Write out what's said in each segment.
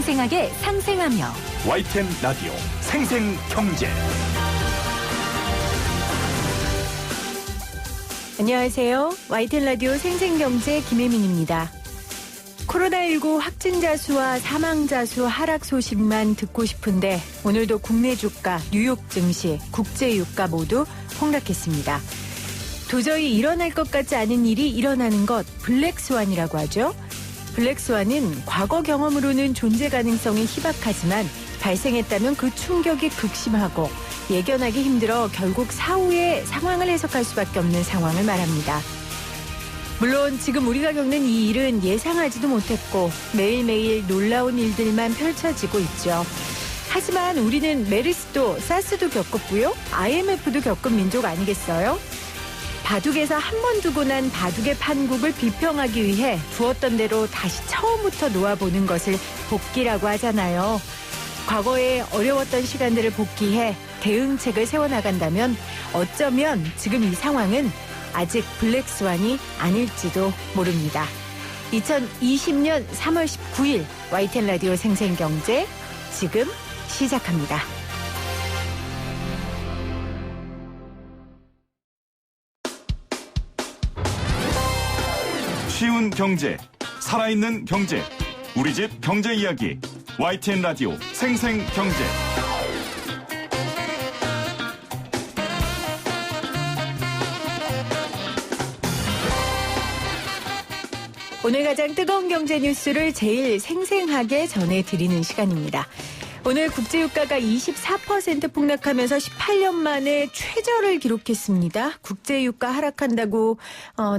생생하게 상생하며 YTN 라디오 생생경제. 안녕하세요. YTN 라디오 생생경제 김혜민입니다. 코로나19 확진자 수와 사망자 수 하락 소식만 듣고 싶은데 오늘도 국내 주가, 뉴욕 증시, 국제 유가 모두 폭락했습니다. 도저히 일어날 것 같지 않은 일이 일어나는 것, 블랙스완이라고 하죠. 블랙스완은 과거 경험으로는 존재 가능성이 희박하지만 발생했다면 그 충격이 극심하고 예견하기 힘들어 결국 사후의 상황을 해석할 수밖에 없는 상황을 말합니다. 물론 지금 우리가 겪는 이 일은 예상하지도 못했고 매일매일 놀라운 일들만 펼쳐지고 있죠. 하지만 우리는 메르스도 사스도 겪었고요. IMF도 겪은 민족 아니겠어요? 바둑에서 한 번 두고 난 바둑의 판국을 비평하기 위해 두었던 대로 다시 처음부터 놓아보는 것을 복기라고 하잖아요. 과거에 어려웠던 시간들을 복기해 대응책을 세워나간다면 어쩌면 지금 이 상황은 아직 블랙스완이 아닐지도 모릅니다. 2020년 3월 19일 YTN 라디오 생생경제 지금 시작합니다. 쉬운 경제, 살아있는 경제, 우리 집 경제 이야기, YTN 라디오 생생경제. 오늘 가장 뜨거운 경제 뉴스를 제일 생생하게 전해드리는 시간입니다. 오늘 국제유가가 24% 폭락하면서 18년 만에 최저를 기록했습니다. 국제유가 하락한다고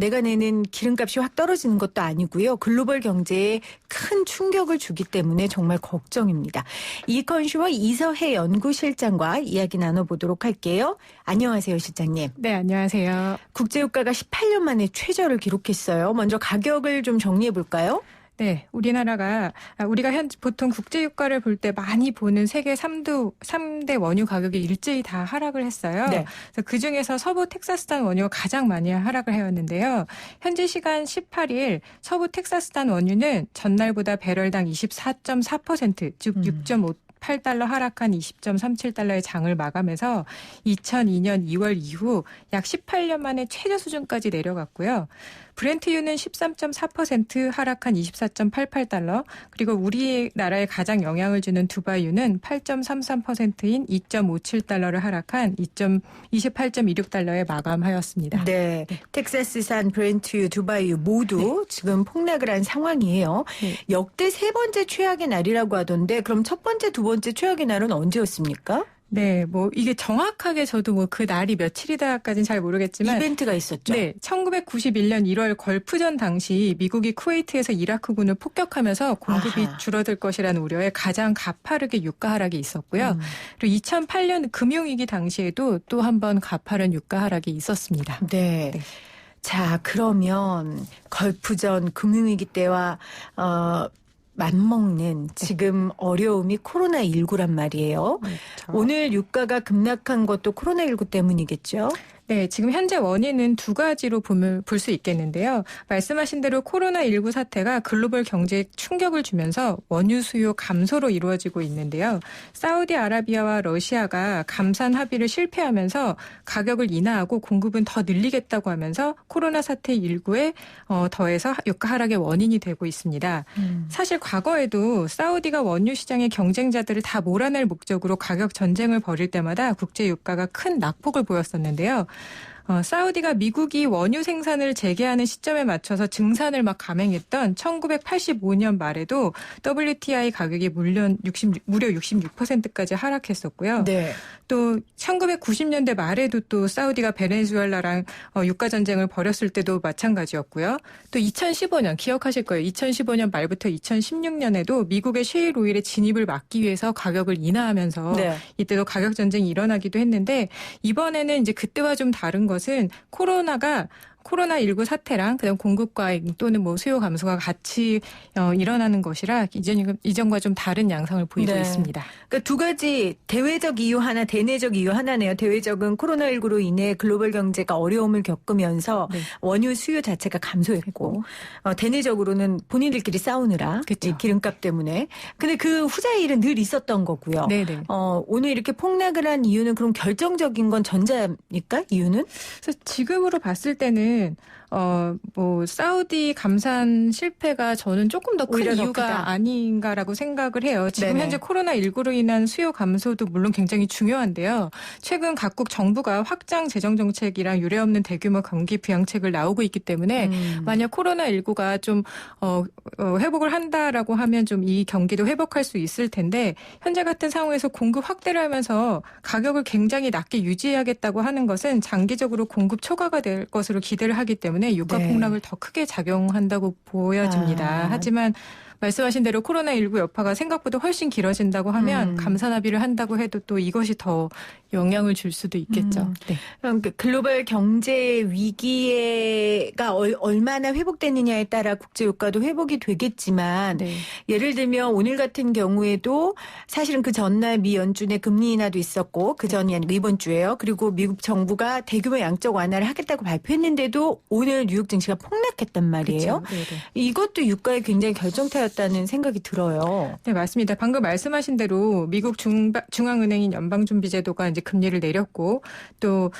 내가 내는 기름값이 확 떨어지는 것도 아니고요. 글로벌 경제에 큰 충격을 주기 때문에 정말 걱정입니다. 이컨슈어 이서해 연구실장과 이야기 나눠보도록 할게요. 안녕하세요, 실장님. 네, 안녕하세요. 국제유가가 18년 만에 최저를 기록했어요. 먼저 가격을 좀 정리해 볼까요? 네, 우리가 보통 국제유가를 볼 때 많이 보는 세계 3대 원유 가격이 일제히 다 하락을 했어요. 네. 그래서 그중에서 서부 텍사스산 원유가 가장 많이 하락을 해왔는데요. 현지 시간 18일 서부 텍사스산 원유는 전날보다 배럴당 24.4%, 즉 6.58달러 하락한 20.37달러의 장을 마감해서 2002년 2월 이후 약 18년 만에 최저 수준까지 내려갔고요. 브렌트유는 13.4% 하락한 24.88달러, 그리고 우리나라에 가장 영향을 주는 두바이유는 8.33%인 2.57달러를 하락한 28.26달러에 마감하였습니다. 네, 텍사스산 브렌트유, 두바이유 모두 지금 폭락을 한 상황이에요. 네. 역대 세 번째 최악의 날이라고 하던데 그럼 첫 번째, 두 번째 최악의 날은 언제였습니까? 네, 이게 정확하게 저도 그 날이 며칠이다까지는 잘 모르겠지만 이벤트가 있었죠. 네, 1991년 1월 걸프전 당시 미국이 쿠웨이트에서 이라크군을 폭격하면서 공급이 줄어들 것이라는 우려에 가장 가파르게 유가 하락이 있었고요. 그리고 2008년 금융위기 당시에도 또 한 번 가파른 유가 하락이 있었습니다. 네. 네. 자, 그러면 걸프전 금융위기 때와 맞먹는 지금 어려움이 코로나19란 말이에요. 그렇죠. 오늘 유가가 급락한 것도 코로나19 때문이겠죠? 네, 지금 현재 원인은 두 가지로 볼 수 있겠는데요. 말씀하신 대로 코로나19 사태가 글로벌 경제에 충격을 주면서 원유 수요 감소로 이루어지고 있는데요. 사우디아라비아와 러시아가 감산 합의를 실패하면서 가격을 인하하고 공급은 더 늘리겠다고 하면서 코로나 사태 일구에 더해서 유가 하락의 원인이 되고 있습니다. 사실 과거에도 사우디가 원유 시장의 경쟁자들을 다 몰아낼 목적으로 가격 전쟁을 벌일 때마다 국제 유가가 큰 낙폭을 보였었는데요. 사우디가 미국이 원유 생산을 재개하는 시점에 맞춰서 증산을 막 감행했던 1985년 말에도 WTI 가격이 무려 66%까지 하락했었고요. 네. 또 1990년대 말에도 또 사우디가 베네수엘라랑 유가 전쟁을 벌였을 때도 마찬가지였고요. 또 2015년 기억하실 거예요. 2015년 말부터 2016년에도 미국의 셰일 오일의 진입을 막기 위해서 가격을 인하하면서 네. 이때도 가격 전쟁이 일어나기도 했는데 이번에는 이제 그때와 좀 다른 것은 코로나가 코로나19 사태랑 그다음 공급 과잉 또는 뭐 수요 감소가 같이 일어나는 것이라 이전과 좀 다른 양상을 보이고 네. 있습니다. 그러니까 두 가지 대외적 이유 하나, 대내적 이유 하나네요. 대외적은 코로나19로 인해 글로벌 경제가 어려움을 겪으면서 네. 원유 수요 자체가 감소했고 대내적으로는 본인들끼리 싸우느라 그쵸. 이 기름값 때문에. 근데 그 후자의 일은 늘 있었던 거고요. 네네. 오늘 이렇게 폭락을 한 이유는 그럼 결정적인 건 전자입니까? 이유는? 그래서 지금으로 봤을 때는 뭐 사우디 감산 실패가 저는 조금 더 큰 오히려 더 이유가 크다. 아닌가라고 생각을 해요. 지금 네네. 현재 코로나19로 인한 수요 감소도 물론 굉장히 중요한데요. 최근 각국 정부가 확장 재정 정책이랑 유례없는 대규모 경기 부양책을 나오고 있기 때문에 만약 코로나19가 좀 회복을 한다라고 하면 좀 이 경기도 회복할 수 있을 텐데 현재 같은 상황에서 공급 확대를 하면서 가격을 굉장히 낮게 유지해야겠다고 하는 것은 장기적으로 공급 초과가 될 것으로 기대를 하기 때문에 유가 네. 폭락을 더 크게 작용한다고 보여집니다. 하지만 말씀하신 대로 코로나19 여파가 생각보다 훨씬 길어진다고 하면 감산 합의를 한다고 해도 또 이것이 더 영향을 줄 수도 있겠죠. 네. 그러니까 글로벌 경제 위기가 얼마나 회복되느냐에 따라 국제유가도 회복이 되겠지만 네. 예를 들면 오늘 같은 경우에도 사실은 그 전날 미 연준의 금리 인하도 있었고 그 전이 아니고 이번 주에요. 그리고 미국 정부가 대규모 양적 완화를 하겠다고 발표했는데도 오늘 뉴욕 증시가 폭락했단 말이에요. 그렇죠. 네네. 이것도 유가에 굉장히 결정타였다는 생각이 들어요. 네, 맞습니다. 방금 말씀하신 대로 미국 중앙은행인 연방준비제도가 이제 금리를 내렸고 또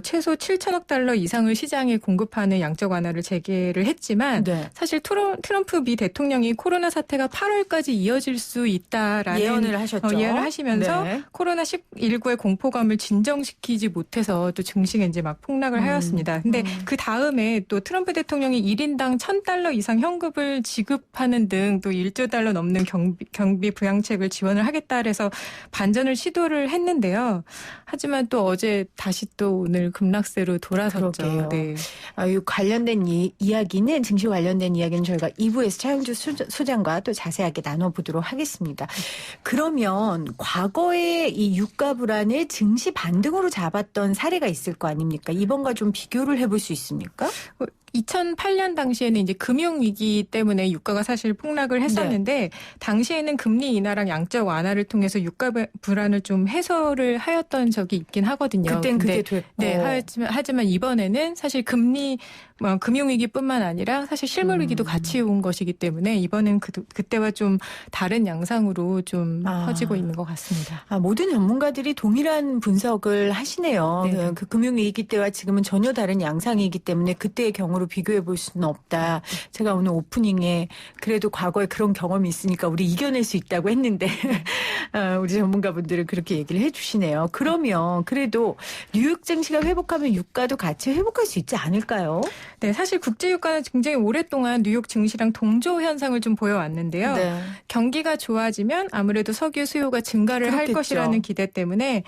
최소 7천억 달러 이상을 시장에 공급하는 양적 완화를 재개를 했지만 네. 사실 트럼프 미 대통령이 코로나 사태가 8월까지 이어질 수 있다라는 예언을 하셨죠. 예언을 하시면서 네. 코로나19의 공포감을 진정시키지 못해서 또 증시가 이제 막 폭락을 하였습니다. 근데 그 다음에 또 트럼프 대통령이 1인당 1,000달러 이상 현금을 지급하는 등 또 1조 달러 넘는 경비 부양책을 지원을 하겠다 해서 반전을 시도를 했는데요. 하지만 또 어제 다시 또 오늘 급락세로 돌아섰죠. 그러게요. 네. 이 관련된 이야기는 증시 관련된 이야기는 저희가 2부에서 차영주 소장과 또 자세하게 나눠보도록 하겠습니다. 그러면 과거에 이 유가 불안을 증시 반등으로 잡았던 사례가 있을 거 아닙니까? 이번과 좀 비교를 해볼 수 있습니까? 2008년 당시에는 이제 금융위기 때문에 유가가 사실 폭락을 했었는데 당시에는 금리 인하랑 양적 완화를 통해서 유가 불안을 좀 해소를 하였던 적이 있긴 하거든요. 그땐 그게 됐고. 네, 하지만 이번에는 사실 금융위기뿐만 아니라 사실 실물위기도 같이 온 것이기 때문에 이번엔 그때와 좀 다른 양상으로 좀 퍼지고 있는 것 같습니다. 모든 전문가들이 동일한 분석을 하시네요. 네. 그 금융위기 때와 지금은 전혀 다른 양상이기 때문에 그때의 경우로 비교해 볼 수는 없다. 제가 오늘 오프닝에 그래도 과거에 그런 경험이 있으니까 우리 이겨낼 수 있다고 했는데 우리 전문가분들은 그렇게 얘기를 해 주시네요. 그러면 그래도 뉴욕 증시가 회복하면 유가도 같이 회복할 수 있지 않을까요? 네, 사실 국제유가는 굉장히 오랫동안 뉴욕 증시랑 동조 현상을 좀 보여왔는데요. 네. 경기가 좋아지면 아무래도 석유 수요가 증가를 그렇겠죠. 할 것이라는 기대 때문에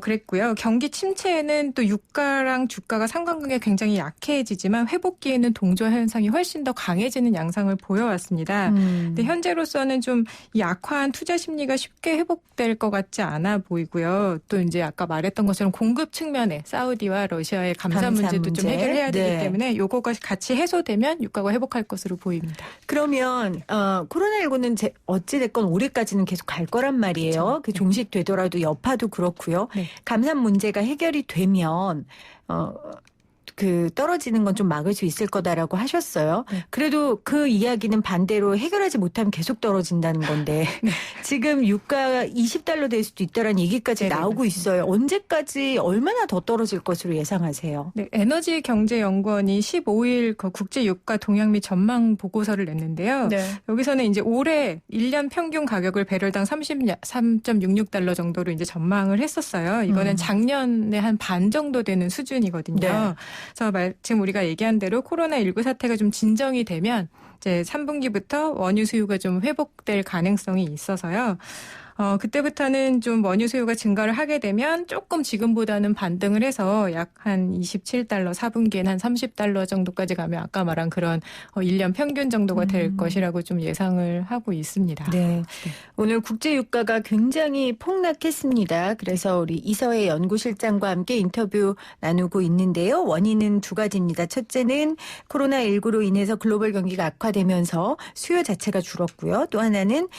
그랬고요. 경기 침체에는 또 유가랑 주가가 상관관계가 굉장히 약해지지만 회복기에는 동조 현상이 훨씬 더 강해지는 양상을 보여왔습니다. 근데 현재로서는 좀 이 악화한 투자 심리가 쉽게 회복될 것 같지 않아 보이고요. 또 이제 아까 말했던 것처럼 공급 측면에 사우디와 러시아의 감산 문제도 좀 해결해야 되기 때문에 요거가 같이 해소되면 유가가 회복할 것으로 보입니다. 그러면 코로나19는 어찌됐건 올해까지는 계속 갈 거란 말이에요. 그렇죠. 그 종식되더라도 여파도 그렇고요. 네. 감산 문제가 해결이 되면 떨어지는 건 좀 막을 수 있을 거다라고 하셨어요. 네. 그래도 그 이야기는 반대로 해결하지 못하면 계속 떨어진다는 건데 지금 유가가 20달러 될 수도 있다라는 얘기까지 네네, 나오고 맞습니다. 있어요. 언제까지 얼마나 더 떨어질 것으로 예상하세요? 네, 에너지경제연구원이 15일 그 국제유가 동향 및 전망 보고서를 냈는데요. 네. 여기서는 이제 올해 1년 평균 가격을 배럴당 33.66달러 정도로 이제 전망을 했었어요. 이거는 작년에 한 반 정도 되는 수준이거든요. 네. 그래서 지금 우리가 얘기한 대로 코로나19 사태가 좀 진정이 되면 이제 3분기부터 원유 수요가 좀 회복될 가능성이 있어서요. 그때부터는 좀 원유 수요가 증가를 하게 되면 조금 지금보다는 반등을 해서 약 한 27달러, 4분기엔 한 30달러 정도까지 가면 아까 말한 그런 1년 평균 정도가 될 것이라고 좀 예상을 하고 있습니다. 네. 오늘 국제 유가가 굉장히 폭락했습니다. 그래서 우리 이서혜 연구실장과 함께 인터뷰 나누고 있는데요. 원인은 두 가지입니다. 첫째는 코로나19로 인해서 글로벌 경기가 악화되면서 수요 자체가 줄었고요. 또 하나는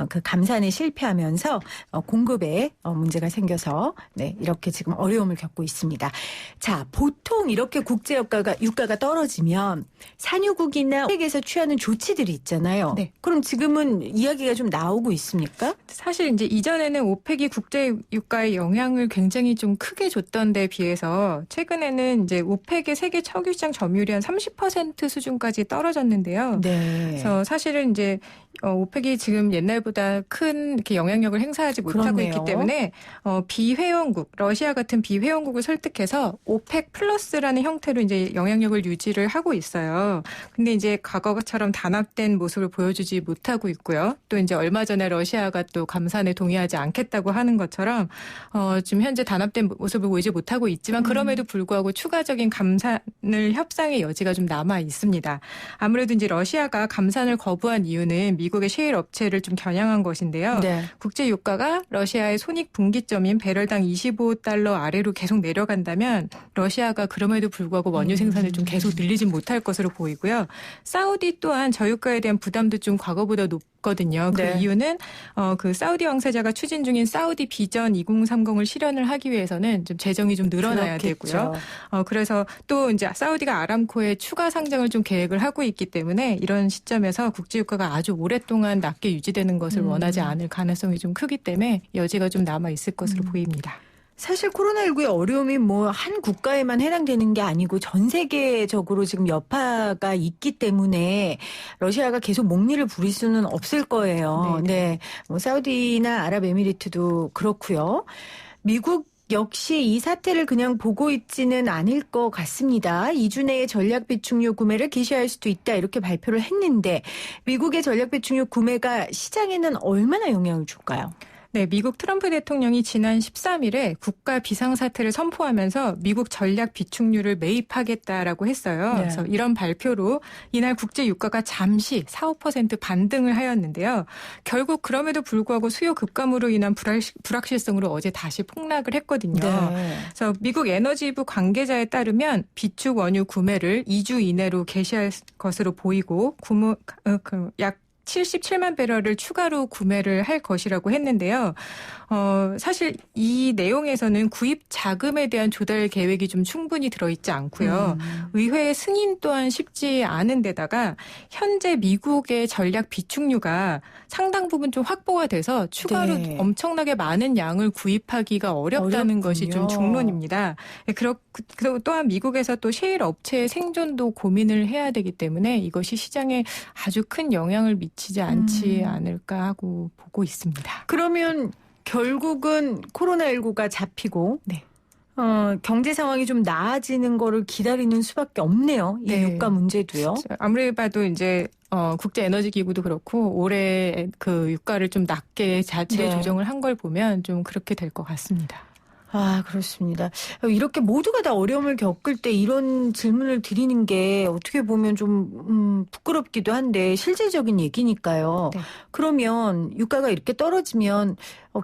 그 감산에 실패하면서 공급에 문제가 생겨서 네, 이렇게 지금 어려움을 겪고 있습니다. 자, 보통 이렇게 국제 유가가 떨어지면 산유국이나 세계에서 취하는 조치들이 있잖아요. 네. 그럼 지금은 이야기가 좀 나오고 있습니까? 사실 이제 이전에는 오펙이 국제 유가에 영향을 굉장히 좀 크게 줬던 데 비해서 최근에는 이제 오펙의 세계 석유시장 점유율이 한 30% 수준까지 떨어졌는데요. 네. 그래서 사실은 이제 오펙이 지금 옛날보다 큰 이렇게 영향력을 행사하지 못하고 그렇네요. 있기 때문에 비회원국, 러시아 같은 비회원국을 설득해서 오펙 플러스라는 형태로 이제 영향력을 유지를 하고 있어요. 근데 이제 과거처럼 단합된 모습을 보여주지 못하고 있고요. 또 이제 얼마 전에 러시아가 또 감산에 동의하지 않겠다고 하는 것처럼 지금 현재 단합된 모습을 보이지 못하고 있지만 그럼에도 불구하고 추가적인 감산을 협상의 여지가 좀 남아 있습니다. 아무래도 이제 러시아가 감산을 거부한 이유는 미국의 셰일 업체를 좀 겨냥한 것인데요. 네. 국제 유가가 러시아의 손익 분기점인 배럴당 25달러 아래로 계속 내려간다면 러시아가 그럼에도 불구하고 원유 생산을 좀 계속 늘리진 못할 것으로 보이고요. 사우디 또한 저유가에 대한 부담도 좀 과거보다 높거든요. 그 네. 이유는 그 사우디 왕세자가 추진 중인 사우디 비전 2030을 실현을 하기 위해서는 좀 재정이 좀 늘어나야 그렇겠죠. 되고요. 그래서 또 이제 사우디가 아람코에 추가 상장을 좀 계획을 하고 있기 때문에 이런 시점에서 국제 유가가 아주 오랫동안 낮게 유지되는 것을 원하지 않을 가능성이 좀 크기 때문에 여지가 좀 남아 있을 것으로 보입니다. 사실 코로나19의 어려움이 뭐 한 국가에만 해당되는 게 아니고 전 세계적으로 지금 여파가 있기 때문에 러시아가 계속 목리를 부릴 수는 없을 거예요. 네. 뭐 사우디나 아랍에미리트도 그렇고요. 미국 역시 이 사태를 그냥 보고 있지는 않을 것 같습니다. 2주 내에 전략 비축유 구매를 개시할 수도 있다 이렇게 발표를 했는데 미국의 전략 비축유 구매가 시장에는 얼마나 영향을 줄까요? 네, 미국 트럼프 대통령이 지난 13일에 국가 비상사태를 선포하면서 미국 전략 비축유를 매입하겠다라고 했어요. 네. 그래서 이런 발표로 이날 국제 유가가 잠시 4~5% 반등을 하였는데요. 결국 그럼에도 불구하고 수요 급감으로 인한 불확실성으로 어제 다시 폭락을 했거든요. 네. 그래서 미국 에너지부 관계자에 따르면 비축 원유 구매를 2주 이내로 개시할 것으로 보이고 약 77만 배럴을 추가로 구매를 할 것이라고 했는데요. 사실 이 내용에서는 구입 자금에 대한 조달 계획이 좀 충분히 들어있지 않고요. 의회의 승인 또한 쉽지 않은 데다가 현재 미국의 전략 비축유가 상당 부분 좀 확보가 돼서 추가로 네. 엄청나게 많은 양을 구입하기가 어렵다는 것이 좀 어렵군요. 중론입니다. 그리고 또한 미국에서 또 셰일 업체의 생존도 고민을 해야 되기 때문에 이것이 시장에 아주 큰 영향을 미치지 않지 않을까 하고 보고 있습니다. 그러면 결국은 코로나19가 잡히고 네. 경제 상황이 좀 나아지는 거를 기다리는 수밖에 없네요. 이 네. 유가 문제도요. 아무리 봐도 이제 국제 에너지 기구도 그렇고 올해 그 유가를 좀 낮게 자체 네. 조정을 한 걸 보면 좀 그렇게 될 것 같습니다. 아, 그렇습니다. 이렇게 모두가 다 어려움을 겪을 때 이런 질문을 드리는 게 어떻게 보면 좀 부끄럽기도 한데 실질적인 얘기니까요. 네. 그러면 유가가 이렇게 떨어지면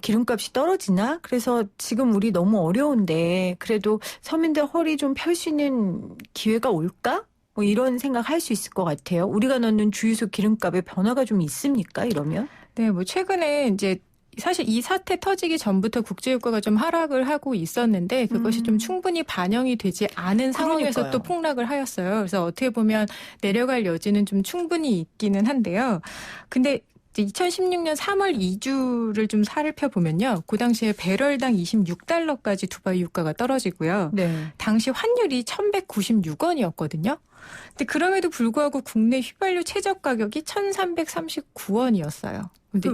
기름값이 떨어지나? 그래서 지금 우리 너무 어려운데 그래도 서민들 허리 좀 펼 수 있는 기회가 올까? 뭐 이런 생각 할 수 있을 것 같아요. 우리가 넣는 주유소 기름값에 변화가 좀 있습니까? 이러면? 네, 뭐 최근에 이제 사실 이 사태 터지기 전부터 국제유가가 좀 하락을 하고 있었는데 그것이 좀 충분히 반영이 되지 않은 상황에서 그러니까요. 또 폭락을 하였어요. 그래서 어떻게 보면 내려갈 여지는 좀 충분히 있기는 한데요. 근데 2016년 3월 2주를 좀 살펴보면요. 그 당시에 배럴당 26달러까지 두바이 유가가 떨어지고요. 네. 당시 환율이 1196원이었거든요. 근데 그럼에도 불구하고 국내 휘발유 최저 가격이 1,339원이었어요. 근데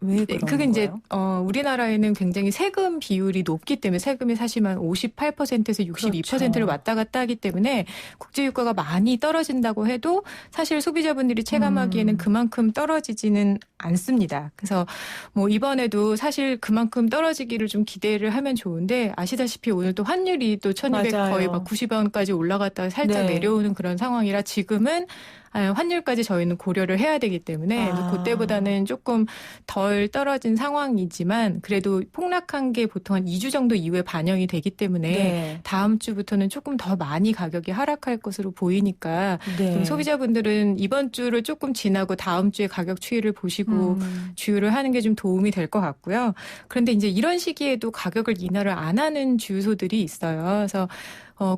왜 그런 그게 이제 거예요? 우리나라에는 굉장히 세금 비율이 높기 때문에 세금이 사실 한 58%에서 62%를 그렇죠. 왔다 갔다 하기 때문에 국제 유가가 많이 떨어진다고 해도 사실 소비자분들이 체감하기에는 그만큼 떨어지지는 않습니다. 그래서 뭐 이번에도 사실 그만큼 떨어지기를 좀 기대를 하면 좋은데 아시다시피 오늘 또 환율이 또 1,200 맞아요. 거의 막 90원까지 올라갔다가 살짝 네. 내려오는 그런 상황이라 지금은 환율까지 저희는 고려를 해야 되기 때문에 그때보다는 조금 덜 떨어진 상황이지만 그래도 폭락한 게 보통 한 2주 정도 이후에 반영이 되기 때문에 네. 다음 주부터는 조금 더 많이 가격이 하락할 것으로 보이니까 네. 좀 소비자분들은 이번 주를 조금 지나고 다음 주에 가격 추이를 보시고 주유를 하는 게 좀 도움이 될 것 같고요. 그런데 이제 이런 시기에도 가격을 인하를 안 하는 주유소들이 있어요. 그래서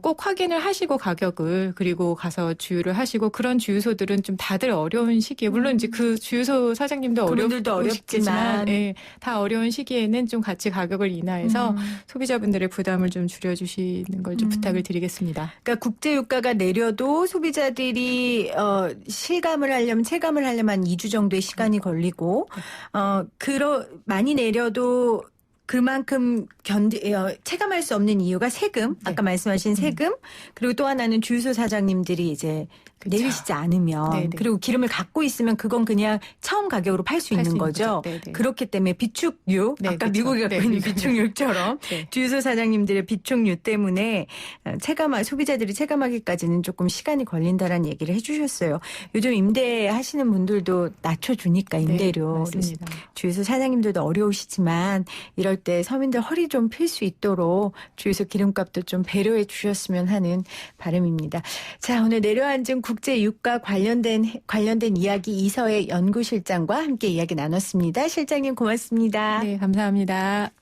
꼭 확인을 하시고 가격을 그리고 가서 주유를 하시고 그런 주유소들은 좀 다들 어려운 시기에 물론 이제 그 주유소 사장님도 그분들도 어렵지만 예, 다 어려운 시기에는 좀 같이 가격을 인하해서 소비자분들의 부담을 좀 줄여주시는 걸 좀 부탁을 드리겠습니다. 그러니까 국제 유가가 내려도 소비자들이 실감을 하려면 체감을 하려면 한 2주 정도의 시간이 걸리고 많이 내려도 그만큼 체감할 수 없는 이유가 세금, 아까 말씀하신 세금, 그리고 또 하나는 주유소 사장님들이 이제 그쵸. 내리시지 않으면 네네. 그리고 기름을 갖고 있으면 그건 그냥 처음 가격으로 팔 수 있는 거죠. 네네. 그렇기 때문에 비축유, 네, 아까 그쵸. 미국이 갖고 네, 있는 미국이. 비축유처럼 네. 주유소 사장님들의 비축유 때문에 소비자들이 체감하기까지는 조금 시간이 걸린다라는 얘기를 해주셨어요. 요즘 임대하시는 분들도 낮춰주니까 임대료. 네, 맞습니다. 주유소 사장님들도 어려우시지만 이럴 때 서민들 허리 좀 필 수 있도록 주유소 기름값도 좀 배려해 주셨으면 하는 바람입니다. 자, 오늘 내려앉은 국제 유가 관련된 이야기 이서혜 연구실장과 함께 이야기 나눴습니다. 실장님 고맙습니다. 네, 감사합니다.